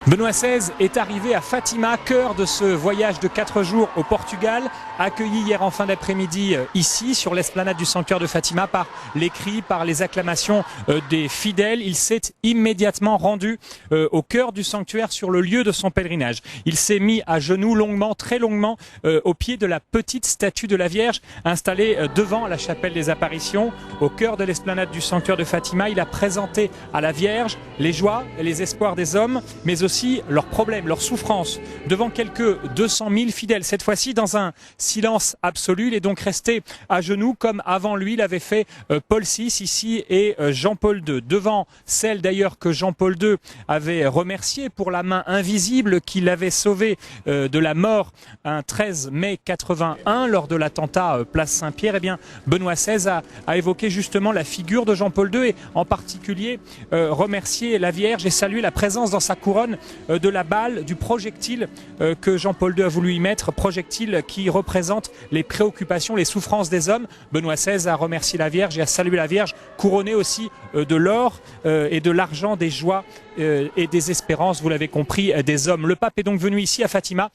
Benoît XVI est arrivé à Fatima, cœur de ce voyage de 4 jours au Portugal, accueilli hier en fin d'après-midi ici sur l'esplanade du sanctuaire de Fatima par les cris, par les acclamations des fidèles. Il s'est immédiatement rendu au cœur du sanctuaire sur le lieu de son pèlerinage. Il s'est mis à genoux longuement, très longuement, au pied de la petite statue de la Vierge installée devant la chapelle des apparitions. Au cœur de l'esplanade du sanctuaire de Fatima, il a présenté à la Vierge les joies et les espoirs des hommes, mais aussi leurs problèmes, leurs souffrances, devant quelques 200 000 fidèles. Cette fois-ci, dans un silence absolu, il est donc resté à genoux, comme avant lui l'avait fait Paul VI ici et Jean-Paul II. Devant celle d'ailleurs que Jean-Paul II avait remerciée pour la main invisible qui l'avait sauvé de la mort un 13 mai 81 lors de l'attentat place Saint-Pierre, eh bien Benoît XVI a évoqué justement la figure de Jean-Paul II et en particulier remercié la Vierge et salué la présence dans sa couronne de la balle, du projectile que Jean-Paul II a voulu y mettre, projectile qui représente les préoccupations, les souffrances des hommes. Benoît XVI a remercié la Vierge et a salué la Vierge, couronnée aussi de l'or et de l'argent, des joies et des espérances, vous l'avez compris, des hommes. Le pape est donc venu ici à Fatima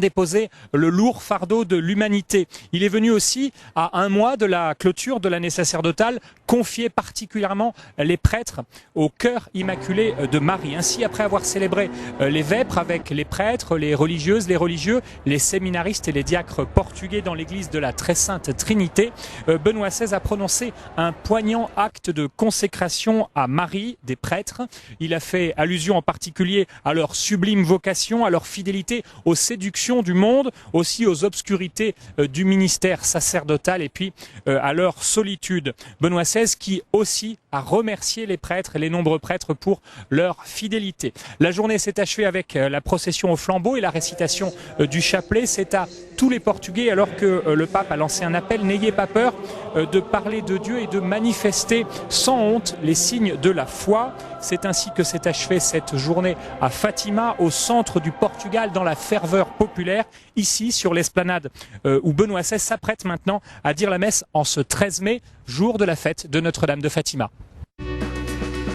déposer le lourd fardeau de l'humanité. Il est venu aussi, à un mois de la clôture de l'année sacerdotale, confier particulièrement les prêtres au cœur immaculé de Marie. Ainsi, après avoir célébré les vêpres avec les prêtres, les religieuses, les religieux, les séminaristes et les diacres portugais dans l'église de la Très Sainte Trinité, Benoît XVI a prononcé un poignant acte de consécration à Marie des prêtres. Il a fait allusion en particulier à leur sublime vocation, à leur fidélité aux séductions du monde, aussi aux obscurités du ministère sacerdotal et puis à leur solitude. Benoît XVI qui aussi a remercié les prêtres et les nombreux prêtres pour leur fidélité. La journée s'est achevée avec la procession au flambeau et la récitation du chapelet. C'est à tous les Portugais, alors que le pape a lancé un appel, n'ayez pas peur de parler de Dieu et de manifester sans honte les signes de la foi. C'est ainsi que s'est achevée cette journée à Fatima, au centre du Portugal, dans la ferveur populaire, ici sur l'esplanade où Benoît XVI s'apprête maintenant à dire la messe en ce 13 mai, jour de la fête de Notre-Dame de Fatima.